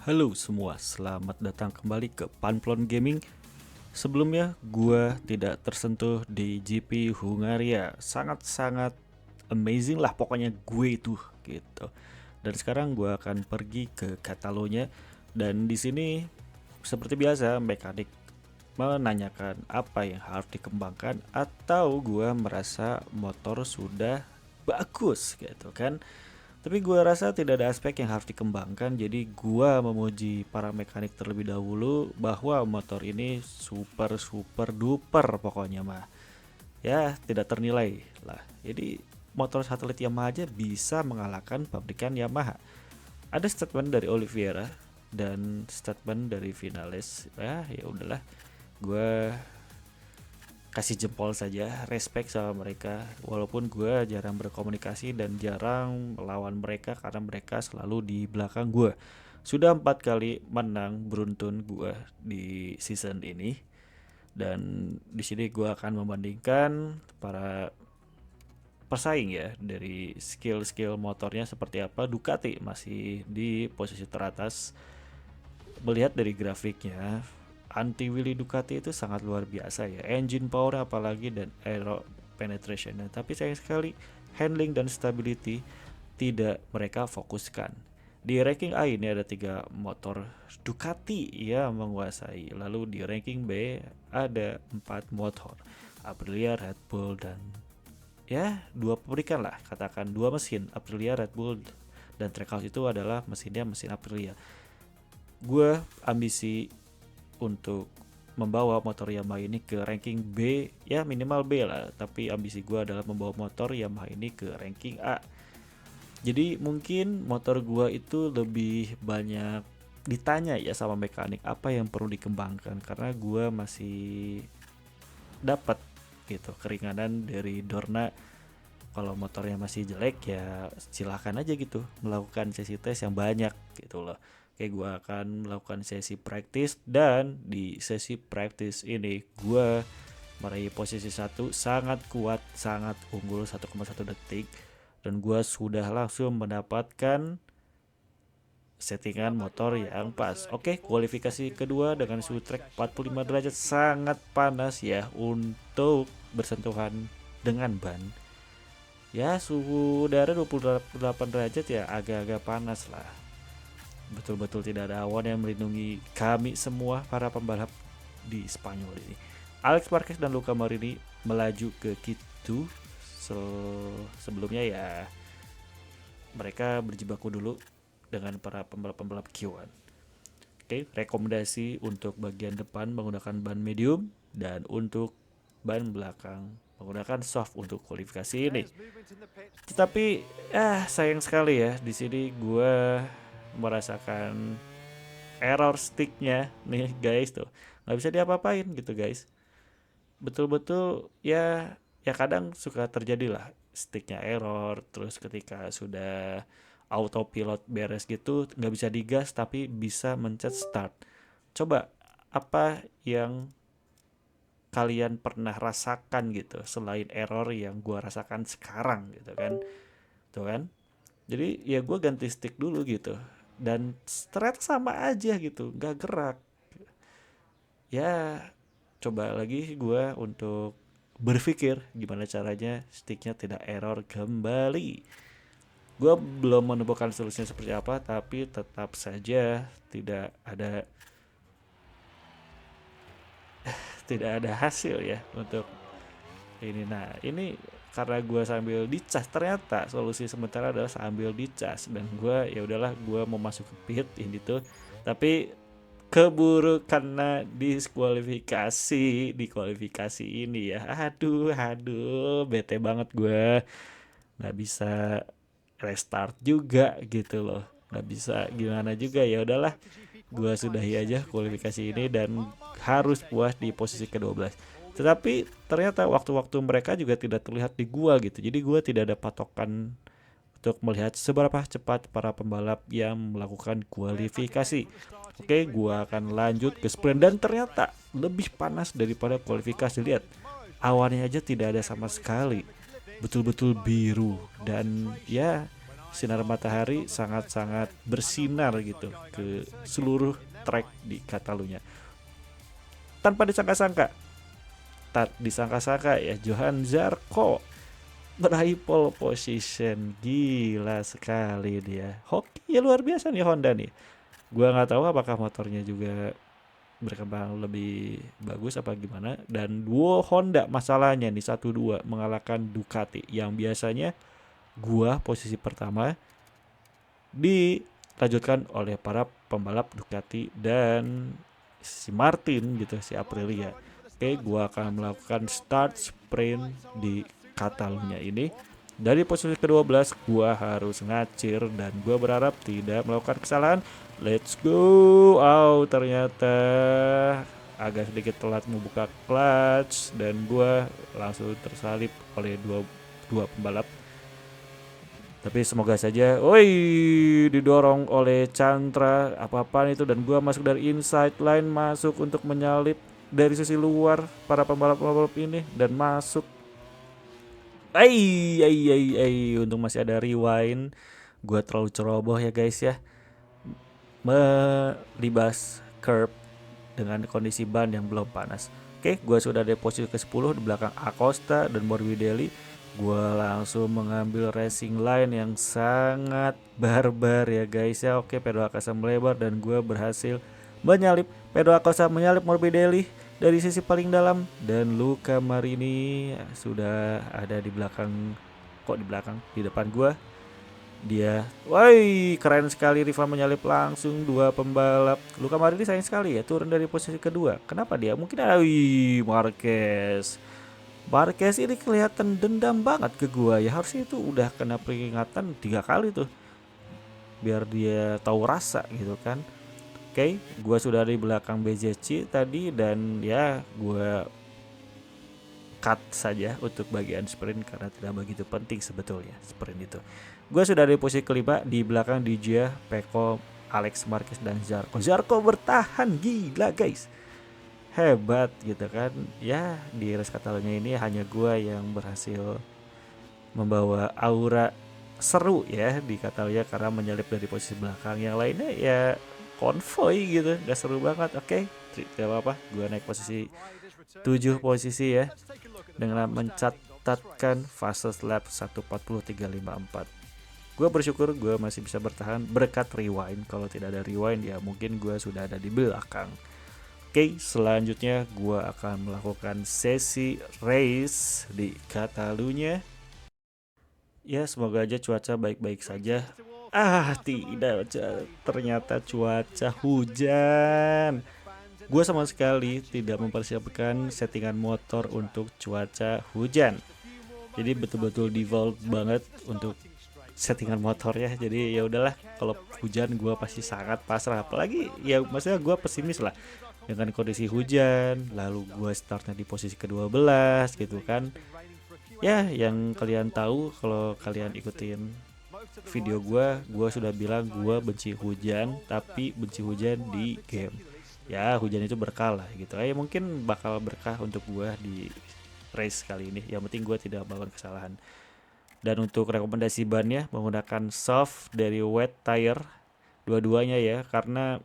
Halo semua, selamat datang kembali ke Panplon Gaming. Sebelumnya, gua tidak tersentuh di GP Hungaria. Sangat-sangat amazing lah pokoknya gue itu gitu. Dan sekarang gua akan pergi ke Catalonia dan di sini seperti biasa mekanik menanyakan apa yang harus dikembangkan atau gua merasa motor sudah bagus gitu kan. Tapi gua rasa tidak ada aspek yang harus dikembangkan, jadi gua memuji para mekanik terlebih dahulu bahwa motor ini super super duper pokoknya mah. Ya, tidak ternilai lah. Jadi motor satelit Yamaha aja bisa mengalahkan pabrikan Yamaha. Ada statement dari Oliveira dan statement dari Vinales. Ya udahlah. Gua kasih jempol saja, respect sama mereka walaupun gue jarang berkomunikasi dan jarang melawan mereka karena mereka selalu di belakang gue. Sudah 4 kali menang beruntun gue di season ini, dan di sini gue akan membandingkan para pesaing ya, dari skill-skill motornya seperti apa. Ducati masih di posisi teratas. Melihat dari grafiknya, anti wheelie Ducati itu sangat luar biasa ya, engine power apalagi dan aero penetration. Tapi sayang sekali handling dan stability tidak mereka fokuskan. Di ranking A ini ada 3 motor Ducati yang menguasai, lalu di ranking B ada 4 motor Aprilia, Red Bull, dan ya 2 pabrikan lah, katakan 2 mesin Aprilia, Red Bull, dan Trackhouse itu adalah mesinnya mesin Aprilia. Gue ambisi untuk membawa motor Yamaha ini ke ranking B, ya minimal B lah, tapi ambisi gue adalah membawa motor Yamaha ini ke ranking A. Jadi mungkin motor gue itu lebih banyak ditanya ya sama mekanik apa yang perlu dikembangkan, karena gue masih dapat gitu keringanan dari Dorna. Kalau motornya masih jelek ya silahkan aja gitu melakukan sesi tes yang banyak gitu loh. Kayak gue akan melakukan sesi practice, dan di sesi practice ini gue meraih posisi 1 sangat kuat, sangat unggul 1,1 detik, dan gue sudah langsung mendapatkan settingan motor yang pas. Oke, kualifikasi kedua dengan suhu trek 45 derajat sangat panas ya untuk bersentuhan dengan ban. Ya suhu udara 28 derajat ya agak-agak panas lah. Betul-betul tidak ada awan yang melindungi kami semua para pembalap di Spanyol ini. Alex Marquez dan Luca Marini melaju ke Q2. Sebelumnya ya mereka berjibaku dulu dengan para pembalap-pembalap Q1. Oke, rekomendasi untuk bagian depan menggunakan ban medium, dan untuk ban belakang menggunakan soft untuk kualifikasi ini. Tetapi sayang sekali ya, di sini gue merasakan error sticknya nih guys, tuh nggak bisa diapa-apain gitu guys. Betul-betul ya, ya kadang suka terjadi lah sticknya error, terus ketika sudah autopilot beres gitu nggak bisa digas tapi bisa mencet start. Coba apa yang kalian pernah rasakan gitu selain error yang gua rasakan sekarang gitu kan, tuh kan. Jadi ya gue ganti stick dulu gitu, dan ternyata sama aja gitu nggak gerak. Ya coba lagi gue untuk berpikir gimana caranya sticknya tidak error kembali. Gue belum menemukan solusinya seperti apa, tapi tetap saja tidak ada hasil ya untuk ini. Nah ini karena gue sambil dicas, ternyata solusi sementara adalah sambil dicas, dan gue ya udahlah gue mau masuk ke pit ini tuh, tapi keburu karena di kualifikasi ini ya. Aduh bete banget gue, nggak bisa restart juga gitu loh, nggak bisa gimana juga. Ya udahlah, gue sudahi aja kualifikasi ini dan harus puas di posisi ke-12. Tetapi ternyata waktu-waktu mereka juga tidak terlihat di gua gitu. Jadi gua tidak ada patokan untuk melihat seberapa cepat para pembalap yang melakukan kualifikasi. Oke, gua akan lanjut ke sprint, dan ternyata lebih panas daripada kualifikasi. Lihat, awannya aja tidak ada sama sekali. Betul-betul biru, dan ya sinar matahari sangat-sangat bersinar gitu ke seluruh track di Catalunya. Tanpa disangka-sangka, tak disangka-sangka ya, Johan Zarco meraih pole position. Gila sekali dia. Hokinya luar biasa nih Honda nih. Gua nggak tahu apakah motornya juga berkembang lebih bagus apa gimana. Dan duo Honda masalahnya nih 1-2 mengalahkan Ducati yang biasanya gua posisi pertama, dilanjutkan oleh para pembalap Ducati dan si Martin gitu, si Aprilia. Oke, gua akan melakukan start sprint di Catalunya ini. Dari posisi ke-12 gua harus ngacir dan gua berharap tidak melakukan kesalahan. Let's go. Ternyata agak sedikit telat membuka clutch dan gua langsung tersalip oleh dua pembalap. Tapi semoga saja, didorong oleh Chandra apa-apaan itu, dan gua masuk dari inside line, masuk untuk menyalip dari sisi luar para pembalap-pembalap ini dan masuk. Untung masih ada rewind. Gua terlalu ceroboh ya guys ya, melibas curb dengan kondisi ban yang belum panas. Oke, gua sudah di posisi ke-10 di belakang Acosta dan Morbidelli. Gua langsung mengambil racing line yang sangat barbar ya guys ya. Oke, Pedro Acosta melebar dan gua berhasil menyalip Pedro Acosta, menyalip Morbidelli dari sisi paling dalam, dan Luca Marini sudah ada di belakang. Kok di belakang? Di depan gua. Dia, keren sekali, Riva menyalip langsung dua pembalap. Luca Marini sayang sekali ya turun dari posisi kedua. Kenapa dia? Mungkin Marquez ini kelihatan dendam banget ke gua ya. Harusnya itu udah kena peringatan 3 kali tuh, biar dia tahu rasa gitu kan. Oke, gua sudah di belakang BJC tadi dan ya gua cut saja untuk bagian sprint karena tidak begitu penting sebetulnya sprint itu. Gua sudah di posisi kelima di belakang Digia, Pecco, Alex Marquez dan Zarco. Zarco bertahan, gila guys. Hebat gitu kan ya. Di race Catalunya ini hanya gua yang berhasil membawa aura seru ya di Catalunya karena menyalip dari posisi belakang. Yang lainnya ya konvoy gitu, gak seru banget. Oke, gak apa-apa, gua naik posisi 7 posisi ya dengan mencatatkan fastest lap 1:40.354. Gue bersyukur gue masih bisa bertahan berkat rewind. Kalau tidak ada rewind ya mungkin gue sudah ada di belakang. Oke, selanjutnya gue akan melakukan sesi race di Catalunya. Ya, semoga aja cuaca baik-baik saja. Tidak, ternyata cuaca hujan. Gue sama sekali tidak mempersiapkan settingan motor untuk cuaca hujan. Jadi betul-betul default banget untuk settingan motornya. Jadi ya udahlah, kalau hujan gue pasti sangat pasrah. Apalagi ya maksudnya gue pesimis lah dengan kondisi hujan, lalu gue startnya di posisi ke-12 gitu kan. Ya, yang kalian tahu kalau kalian ikutin video gue sudah bilang gue benci hujan, tapi benci hujan di game. Ya, hujan itu berkah lah gitu. Mungkin bakal berkah untuk gue di race kali ini. Yang penting gue tidak melakukan kesalahan. Dan untuk rekomendasi bannya menggunakan soft dari wet tire dua-duanya ya, karena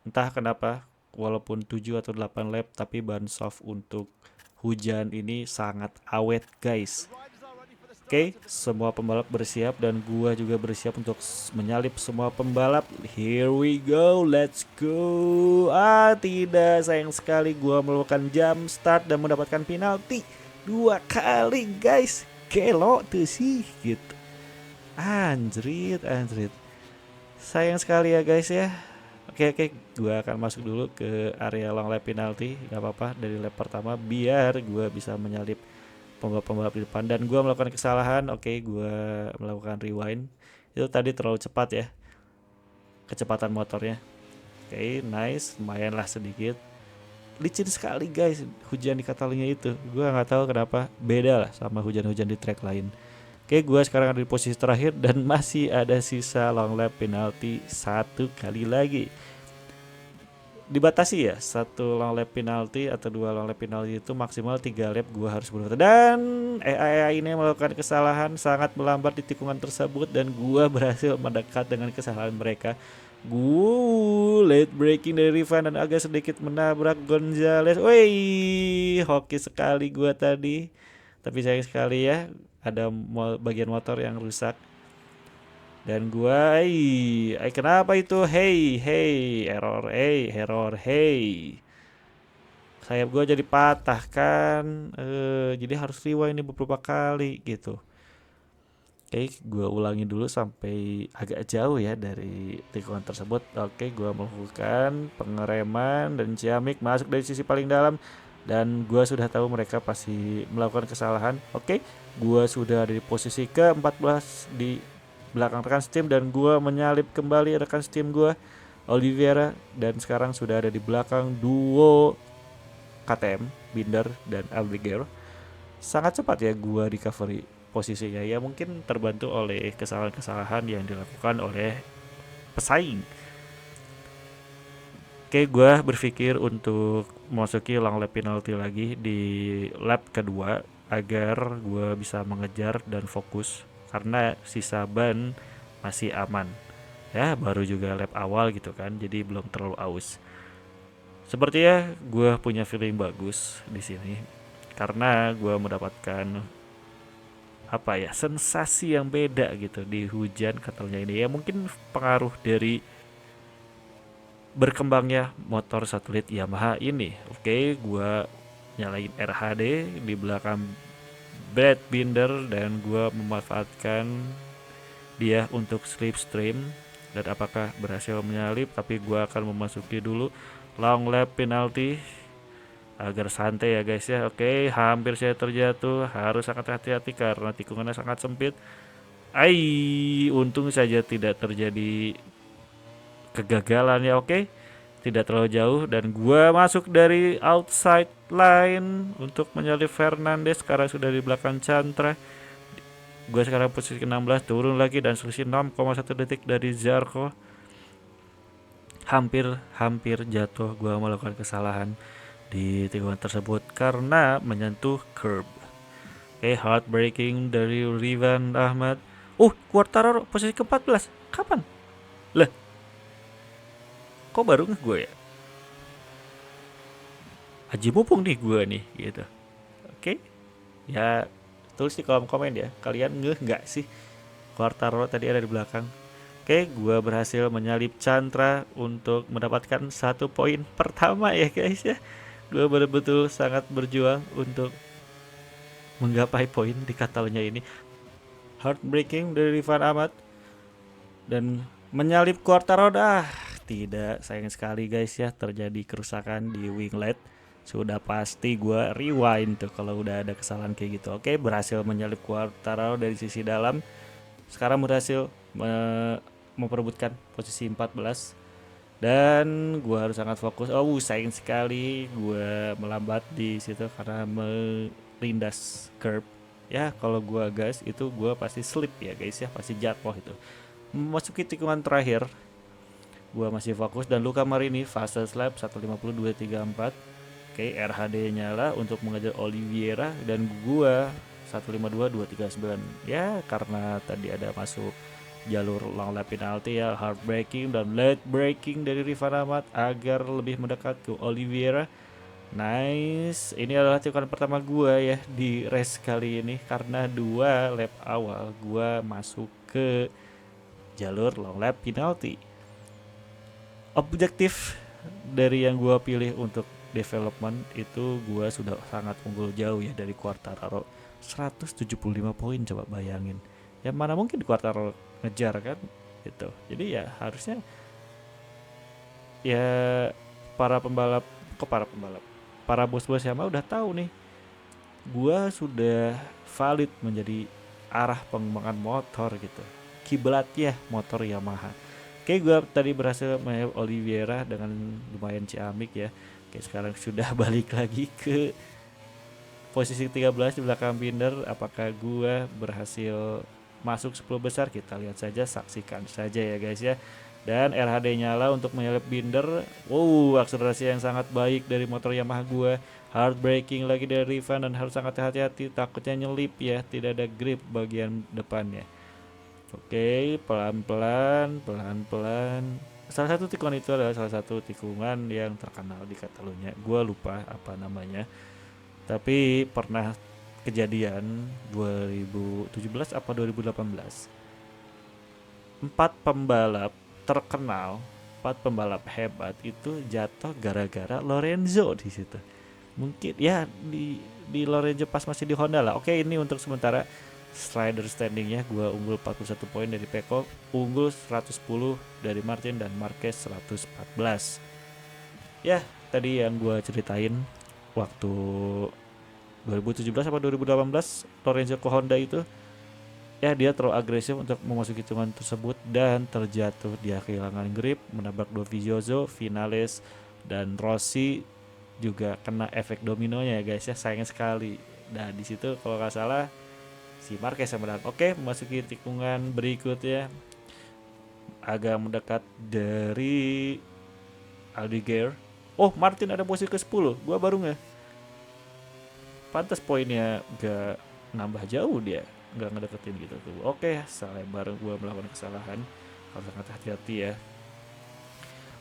entah kenapa walaupun 7 atau 8 lap tapi ban soft untuk hujan ini sangat awet guys. Oke, semua pembalap bersiap dan gua juga bersiap untuk menyalip semua pembalap. Here we go, let's go. Tidak, sayang sekali gua melakukan jump start dan mendapatkan penalti 2 kali guys. Kelo tuh sih gitu. Anjrit. Sayang sekali ya guys ya. Oke, gua akan masuk dulu ke area long lap penalti. Gak apa-apa, dari lap pertama biar gua bisa menyalip pembalap di depan. Dan gua melakukan kesalahan. Oke, gua melakukan rewind. Itu tadi terlalu cepat ya kecepatan motornya. Oke, nice, lumayan lah sedikit. Licin sekali guys hujan di Catalunya itu. Gua nggak tahu kenapa beda lah sama hujan-hujan di track lain. Oke, gua sekarang ada di posisi terakhir dan masih ada sisa long lap penalti 1 kali lagi. dibatasi ya, satu long lap penalty atau dua long lap penalty itu maksimal 3 lap gua harus berputar. Dan AI ini melakukan kesalahan sangat melambat di tikungan tersebut dan gua berhasil mendekat dengan kesalahan mereka. Late braking dari Rivan dan agak sedikit menabrak Gonzales. Woi, hoki sekali gua tadi. Tapi sayang sekali ya, ada bagian motor yang rusak. Dan gua, kenapa itu? Error, sayap gua jadi patah kan, jadi harus rewind ini beberapa kali gitu. Oke, gua ulangi dulu sampai agak jauh ya dari tikungan tersebut. Oke, gua melakukan pengereman dan Ciamik masuk dari sisi paling dalam dan gua sudah tahu mereka pasti melakukan kesalahan. Oke, gua sudah ada di posisi ke-14 di belakang rekan steam dan gua menyalip kembali rekan steam gua Oliveira dan sekarang sudah ada di belakang duo KTM Binder dan Albiger. Sangat cepat ya gua recovery posisinya, ya mungkin terbantu oleh kesalahan-kesalahan yang dilakukan oleh pesaing. Oke, gua berpikir untuk memasuki long lap penalty lagi di lap kedua agar gua bisa mengejar dan fokus karena sisa ban masih aman. Ya, baru juga lap awal gitu kan, jadi belum terlalu aus. Sepertinya gue punya feeling bagus di sini karena gue mendapatkan sensasi yang beda gitu di hujan katanya ini. Ya mungkin pengaruh dari berkembangnya motor satelit Yamaha ini. Oke, gue nyalain RHD di belakang Brad Binder dan gue memanfaatkan dia untuk slipstream. Dan apakah berhasil menyalip, tapi gue akan memasuki dulu long lap penalty agar santai ya guys ya. Oke, hampir saya terjatuh, harus sangat hati-hati karena tikungannya sangat sempit. Untung saja tidak terjadi kegagalan ya. Oke, tidak terlalu jauh dan gua masuk dari outside line untuk menyalip Fernandes karena sudah di belakang Chantra. Gua sekarang posisi ke-16, turun lagi dan selisih 6,1 detik dari Zarco. Hampir jatuh, gua melakukan kesalahan di tikungan tersebut karena menyentuh curb. Oke, heartbreaking dari Rivan Ahmad. Quartararo posisi ke-14. Kapan? Lah, kok baru nge gue ya? Haji mumpung nih gue nih gitu. Oke. Ya, tulis di kolom komen ya. Kalian nggak sih Quartararo tadi ada di belakang? Oke, gue berhasil menyalip Chantra untuk mendapatkan 1 poin pertama ya guys ya. Gue betul-betul sangat berjuang untuk menggapai poin di Catalunya ini. Heartbreaking dari Rivan Ahmad dan menyalip Quartararo. Tidak, sayang sekali guys ya, terjadi kerusakan di winglet. Sudah pasti gue rewind tuh kalau udah ada kesalahan kayak gitu. Oke, berhasil menyalip Quartararo dari sisi dalam. Sekarang berhasil memperebutkan posisi 14 dan gue harus sangat fokus. Sayang sekali gue melambat di situ karena melindas curb. Ya, kalau gue gas itu gue pasti slip ya guys ya, pasti jatuh itu. Memasuki tikungan terakhir, gue masih fokus dan Luca Marini fastest lap 1:52.34. Oke, RHD nyala untuk mengejar Oliveira dan gue 1:52.239. Ya, karena tadi ada masuk jalur long lap penalty ya, heartbreaking dan late braking dari Rivan Ahmad agar lebih mendekat ke Oliveira. Nice, ini adalah tikungan pertama gue ya di race kali ini karena 2 lap awal gue masuk ke jalur long lap penalty. Objektif dari yang gue pilih untuk development itu gue sudah sangat unggul jauh ya dari Quartararo. 175 poin, coba bayangin. Ya mana mungkin di Quartararo ngejar kan gitu. Jadi ya harusnya ya para bos-bos Yamaha udah tahu nih gua sudah valid menjadi arah pengembangan motor gitu, kiblat ya motor Yamaha. Oke, gua tadi berhasil menyalip Oliveira dengan lumayan ciamik ya. Oke, sekarang sudah balik lagi ke posisi 13 di belakang Binder. Apakah gua berhasil masuk 10 besar? Kita lihat saja, saksikan saja ya guys ya. Dan RHD nyala untuk menyalip binder. Wow, akselerasi yang sangat baik dari motor Yamaha gua. Hard braking lagi dari Rivan dan harus sangat hati-hati, takutnya nyelip ya, tidak ada grip bagian depannya. Oke, pelan-pelan, pelan-pelan. Salah satu tikungan itu adalah salah satu tikungan yang terkenal di Catalunya. Gua lupa apa namanya. Tapi pernah kejadian 2017 apa 2018. Empat pembalap terkenal, empat pembalap hebat itu jatuh gara-gara Lorenzo di situ. Mungkin ya di Lorenzo pas masih di Honda lah. Oke, ini untuk sementara slider standingnya gua unggul 41 poin dari Peko, unggul 110 dari Martin dan Marquez 114. Ya, tadi yang gua ceritain waktu 2017 atau 2018 Lorenzo ke Honda itu, ya dia terlalu agresif untuk memasuki tikungan tersebut dan terjatuh. Dia kehilangan grip, menabrak Dovizioso, Vinales, dan Rossi juga kena efek dominonya ya guys ya, sayang sekali. Nah di situ kalau nggak salah si Marquez yang menang. Oke, memasuki tikungan berikutnya agak mendekat dari Aldeguer. Oh, Martin ada posisi ke-10. Gua baru nggak. Pantas poinnya gak nambah jauh, dia nggak ngedeketin gitu tuh. Oke, salah bareng gue melakukan kesalahan, harus sangat hati-hati ya.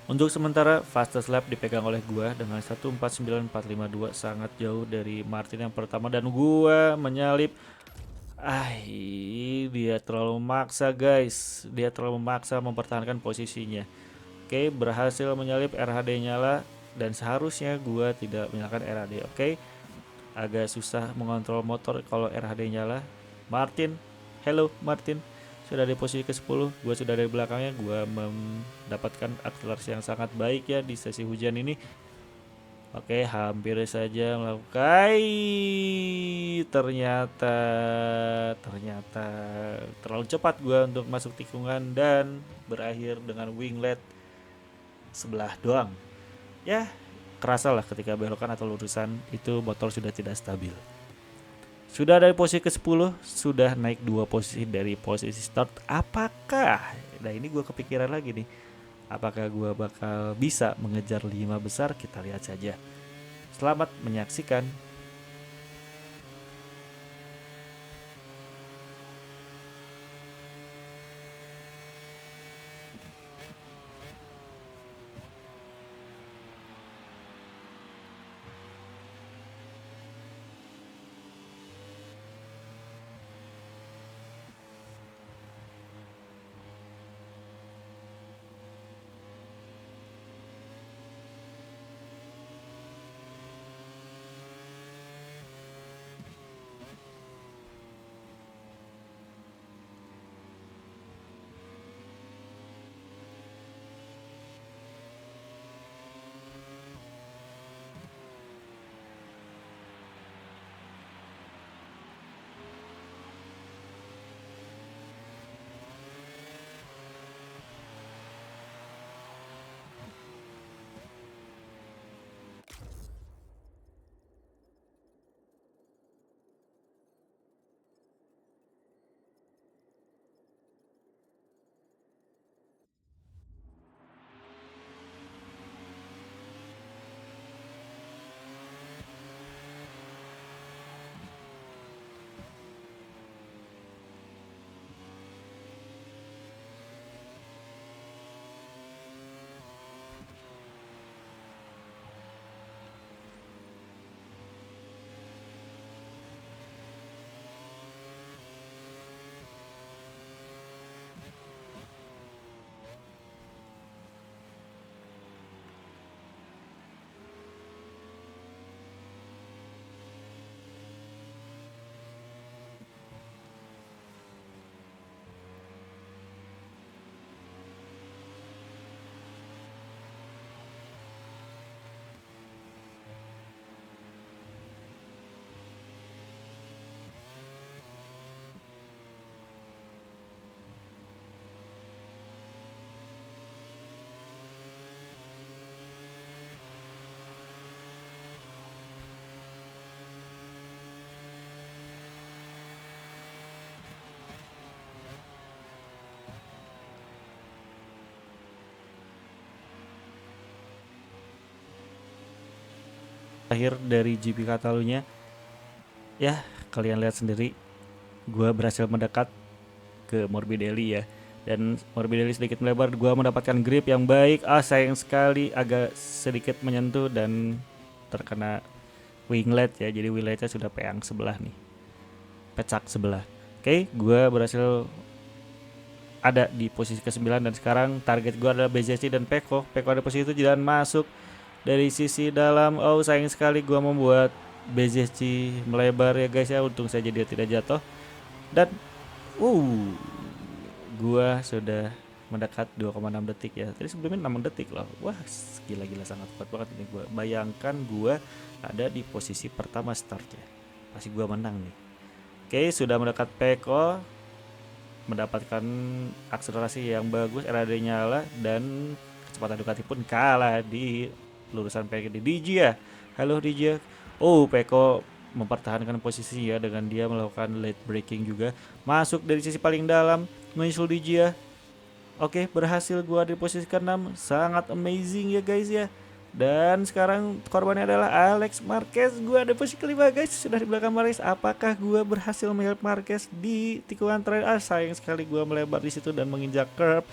Untuk sementara fastest lap dipegang oleh gue dengan 1:49.452, sangat jauh dari Martin yang pertama dan gue menyalip. Dia terlalu memaksa guys, dia terlalu memaksa mempertahankan posisinya. Oke, berhasil menyalip, RHD nyala dan seharusnya gue tidak menyalakan RHD. Oke, agak susah mengontrol motor kalau RHD nyala. Martin, hello Martin, sudah di posisi ke-10. Gue sudah dari belakangnya. Gue mendapatkan akselerasi yang sangat baik ya di sesi hujan ini. Oke, hampir saja melakukan. Ternyata terlalu cepat gue untuk masuk tikungan dan berakhir dengan winglet sebelah doang. Ya, kerasa lah ketika belokan atau lurusan itu motor sudah tidak stabil. Sudah dari posisi ke-10, sudah naik 2 posisi dari posisi start. Apakah, nah ini gue kepikiran lagi nih, apakah gue bakal bisa mengejar 5 besar? Kita lihat saja. Selamat menyaksikan. akhir dari GP Catalunya. Ya, kalian lihat sendiri, gue berhasil mendekat ke Morbidelli ya. Dan Morbidelli sedikit melebar, gue mendapatkan grip yang baik. Sayang sekali agak sedikit menyentuh dan terkena winglet ya. Jadi wingletnya sudah peang sebelah nih, pecak sebelah. Oke, gue berhasil ada di posisi ke-9 dan sekarang target gue adalah BZC dan Peko. Peko ada posisi 7 dan masuk dari sisi dalam. Sayang sekali gue membuat BZC melebar ya guys ya. Untung saja dia tidak jatuh. Dan gua sudah mendekat 2,6 detik ya. Tadi sebelumnya 6 detik loh. Wah, gila-gila sangat kuat banget ini gua. Bayangkan gua ada di posisi pertama startnya. Pasti gua menang nih. Oke, sudah mendekat Peko. Mendapatkan akselerasi yang bagus, RAD nyala dan kecepatan Ducati pun kalah di lurusan Peko di DJ ya. Halo DJ. Peko mempertahankan posisi ya dengan dia melakukan late braking juga. Masuk dari sisi paling dalam, menyusul DJ ya. Oke, berhasil gua di posisi ke-6. Sangat amazing ya guys ya. Dan sekarang korbannya adalah Alex Marquez. Gua ada posisi kelima guys, sudah di belakang Marquez. Apakah gua berhasil melihat Marquez di tikungan terakhir? Sayang sekali gua melebar di situ dan menginjak curb,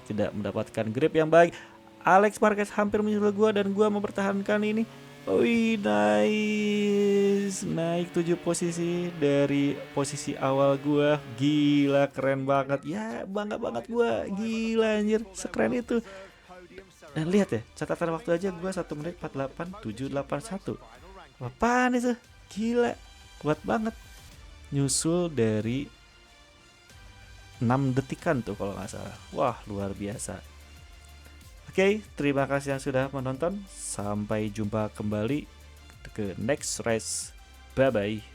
tidak mendapatkan grip yang baik. Alex Marquez hampir menyusul gua dan gua mempertahankan ini. Nice. Naik 7 posisi dari posisi awal gua. Gila, keren banget. Ya, bangga banget gua. Gila anjir, sekeren itu. Dan lihat ya, catatan waktu aja gua 1 menit 48.781. Apaan itu? Gila, kuat banget. Nyusul dari 6 detikan tuh kalau nggak salah. Wah, luar biasa. Oke, terima kasih yang sudah menonton. Sampai jumpa kembali ke next race. Bye-bye.